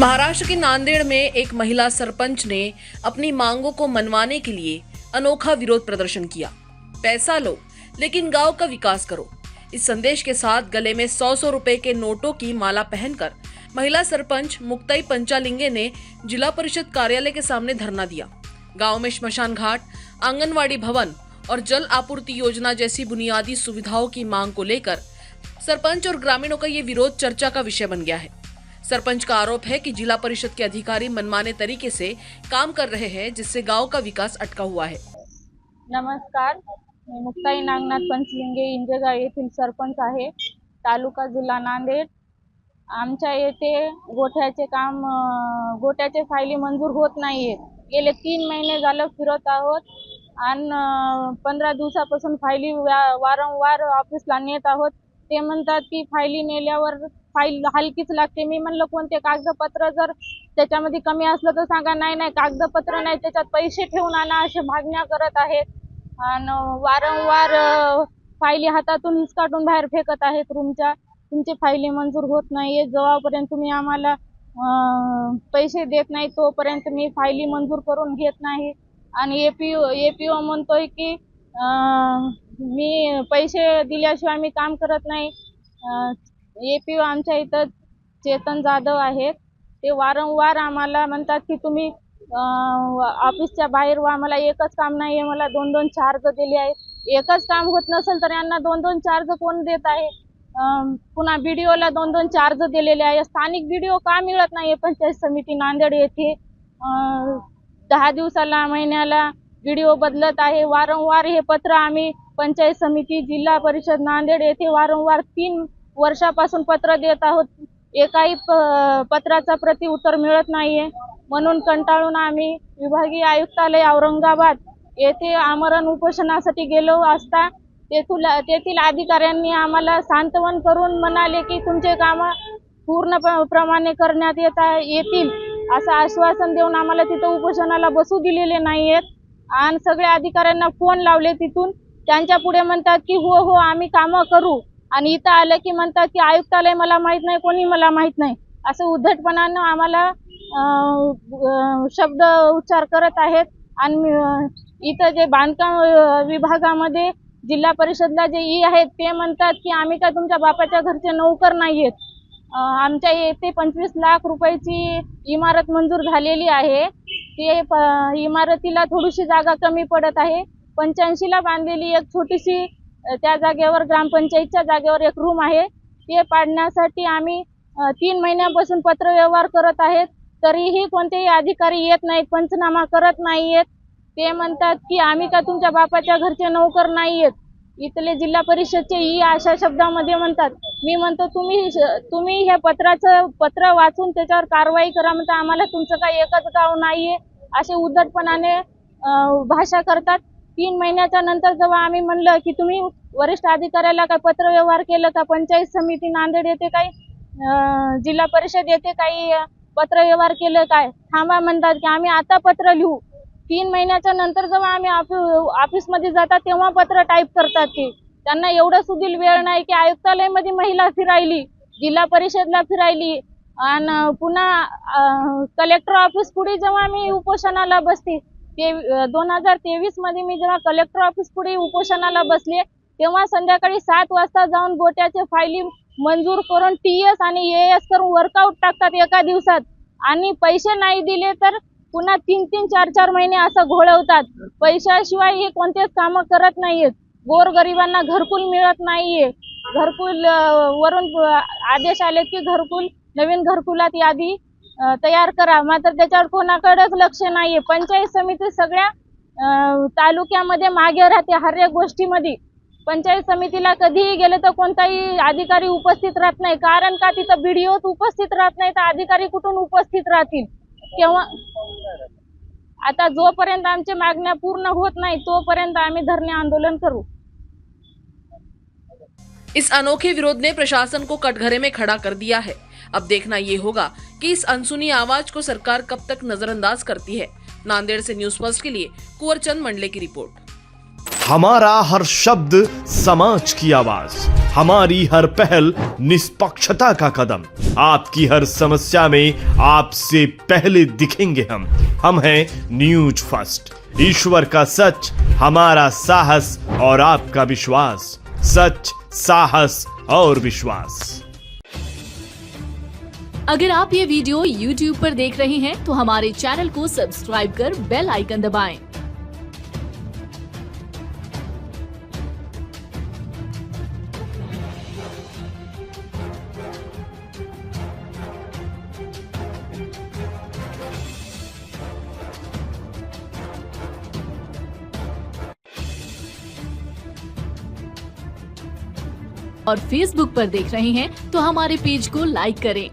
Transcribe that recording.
महाराष्ट्र के नांदेड़ में एक महिला सरपंच ने अपनी मांगों को मनवाने के लिए अनोखा विरोध प्रदर्शन किया। पैसा लो लेकिन गांव का विकास करो, इस संदेश के साथ गले में 100-100 रुपए के नोटों की माला पहनकर महिला सरपंच मुक्ताई पंचालिंगे ने जिला परिषद कार्यालय के सामने धरना दिया। गांव में श्मशान घाट, आंगनवाड़ी भवन और जल आपूर्ति योजना जैसी बुनियादी सुविधाओं की मांग को लेकर सरपंच और ग्रामीणों का ये विरोध चर्चा का विषय बन गया है। सरपंच का आरोप है कि जिला परिषद के अधिकारी मनमाने तरीके से काम कर रहे हैं, जिससे गांव का विकास अटका हुआ है। नमस्कार, मी मुक्ताई नागनाथ पंचलिंगे इंजेगाव येथील सरपंच आहे, तालुका जिल्हा नांदेड। आमच्या येथे गोठ्याचे काम गोठ्याचे फायली मंजूर होत नाहीये। गेले 3 महिने झाले फिरत आहोत आणि 15 दिवसापासून फायली वारंवार ऑफिसला नेत आहोत। ते म्हणतात की फायली नेल्यावर फाईल हलकीच लागते। मी म्हणलं कोणते कागदपत्र जर त्याच्यामध्ये कमी असलं तर सांगा। नाही कागदपत्र नाही, त्याच्यात पैसे ठेवून आणा असे मागण्या करत आहेत आणि वारंवार फायली हातातून हिसकाटून बाहेर फेकत आहेत रूमच्या। तुमचे फायली मंजूर होत नाहीये, जेव्हापर्यंत तुम्ही आम्हाला पैसे देत नाही तोपर्यंत मी फायली मंजूर करून घेत नाही। आणि एपीओ म्हणतोय की मी पैसे दिल्याशिवाय मी काम करत नाही। एपीओ आमच्या इथं चेतन जाधव आहेत, ते वारंवार आम्हाला म्हणतात की तुम्ही ऑफिसच्या बाहेर व्हा। मला एकच काम नाही आहे, मला 2-2 चार्ज दिले आहेत। एकच काम होत नसेल तर यांना 2-2 चार्ज कोण देत आहे? पुन्हा बीडीओला 2-2 चार्ज दिलेले आहे। स्थानिक बीडीओ का मिळत नाही पंचायत समिती नांदेड येथे? 10 दिवसाला महिन्याला बीडीओ बदलत आहे। वारंवार हे पत्र आम्ही पंचायत समिती जिल्हा परिषद नांदेड येथे वारंवार 3 वर्षापासून पत्र देत आहोत। एकाही पत्राचा प्रति उत्तर मिळत नाहीये। म्हणून कंटाळून आम्ही विभागीय आयुक्तालय औरंगाबाद येथे आमरण उपोषणासाठी गेलो असता तेथील अधिकाऱ्यांनी आम्हाला सांत्वन करून म्हणाले की तुमचे काम पूर्णपणे करण्यात येतील असं आश्वासन देऊन आम्हाला तिथं उपोषणाला बसू दिलेले नाहीयेत। आणि सगळ्या अधिकाऱ्यांना फोन लावले तिथून, त्यांच्या पुढे म्हणतात की हो आम्ही कामं करू, आणि इथं आलं की म्हणतात की आयुक्तालय मला माहित नाही, कोणी मला माहित नाही, असं उद्धटपणानं आम्हाला शब्द उच्चार करत आहेत। आणि इथं जे बांधकाम विभागामध्ये जिल्हा परिषदला जे आहेत ते म्हणतात की आम्ही काय तुमच्या बापाच्या घरचे नोकर नाहीयेत। आमच्या येथे 25 लाख रुपयाची इमारत मंजूर झालेली आहे। ते इमारतीला थोडीशी जागा कमी पडत आहे। 85 ला बांधलेली एक छोटीशी त्या जागेवर ग्रामपंचायतच्या जागेवर एक रूम आहे, ते पाडण्यासाठी आम्ही 3 महिन्यापासून पत्रव्यवहार करत आहेत, तरीही कोणतेही अधिकारी येत नाहीत, पंचनामा करत नाहीयेत। ते म्हणतात की आम्ही का तुमच्या बापाच्या घरचे नोकर नाहीयेत। इथले जिल्हा परिषदचे अशा शब्दामध्ये म्हणतात। मी म्हणतो तुम्ही हे पत्र वाचून त्याच्यावर कारवाई करा, म्हणता आम्हाला तुमचं काही एकच गाव नाहीये असे उद्धटपणाने भाषा करतात। 3 महिन्याच्या नंतर जेव्हा आम्ही म्हणलं की तुम्ही वरिष्ठ अधिकाऱ्याला काय पत्रव्यवहार केलं का, पंचायत समिती नांदेड येथे काही जिल्हा परिषद येथे काही पत्रव्यवहार केलं काय, थांबा म्हणतात की आम्ही आता पत्र लिहू। 3 महिन्याच्या नंतर जेव्हा आम्ही ऑफिसमध्ये जातात तेव्हा पत्र टाईप करतात ते। त्यांना एवढं सुधील वेळ नाही की आयुक्तालयामध्ये महिला फिरायली, जिल्हा परिषदला फिरायली, आणि पुन्हा कलेक्टर ऑफिस पुढे जेव्हा मी उपोषणाला बसते, 2023 मध्ये मी जेव्हा कलेक्टर ऑफिस पुढे उपोषणाला बसले तेव्हा संध्याकाळी 7 वाजता जाऊन गोट्याचे फायली मंजूर करून TS आणि AS करून वर्कआउट टाकतात एका दिवसात, आणि पैसे नाही दिले तर पुन्हा 3-3, 4-4 महिने असं घोळवतात। पैशाशिवाय हे कोणतेच कामं करत नाहीयेत। गोरगरिबांना घरकुल मिळत नाहीये। घरकुल वरून आदेश आले की नवीन घरकुलात यादी तयार करा, मात्र त्याच्यावर कोणाकडेच लक्ष नाहीये। पंचायत समिती सगळ्या तालुक्यामध्ये मागे राहते हर एक गोष्टीमध्ये। पंचायत समितीला कधीही गेले तर कोणताही अधिकारी उपस्थित राहत नाही, कारण का तिथं बीडीओ उपस्थित राहत नाही तर अधिकारी कुठून उपस्थित राहतील? तेव्हा आता जोपर्यंत आमच्या मागण्या पूर्ण होत नाही तोपर्यंत आम्ही धरणे आंदोलन करू। इस अनोखे विरोध ने प्रशासन को कटघरे में खड़ा कर दिया है। अब देखना ये होगा कि इस अनसुनी आवाज को सरकार कब तक नजरअंदाज करती है। नांदेड़ से न्यूज़ फर्स्ट के लिए कुंवर चंद मंडले की रिपोर्ट। हमारा हर शब्द समाज की आवाज, हमारी हर पहल निष्पक्षता का कदम। आपकी हर समस्या में आपसे पहले दिखेंगे हम हैं न्यूज फर्स्ट। ईश्वर का सच, हमारा साहस और आपका विश्वास। सच, साहस और विश्वास। अगर आप ये वीडियो YouTube पर देख रहे हैं तो हमारे चैनल को सब्सक्राइब कर बेल आइकन दबाएं। और Facebook पर देख रहे हैं तो हमारे पेज को लाइक करें।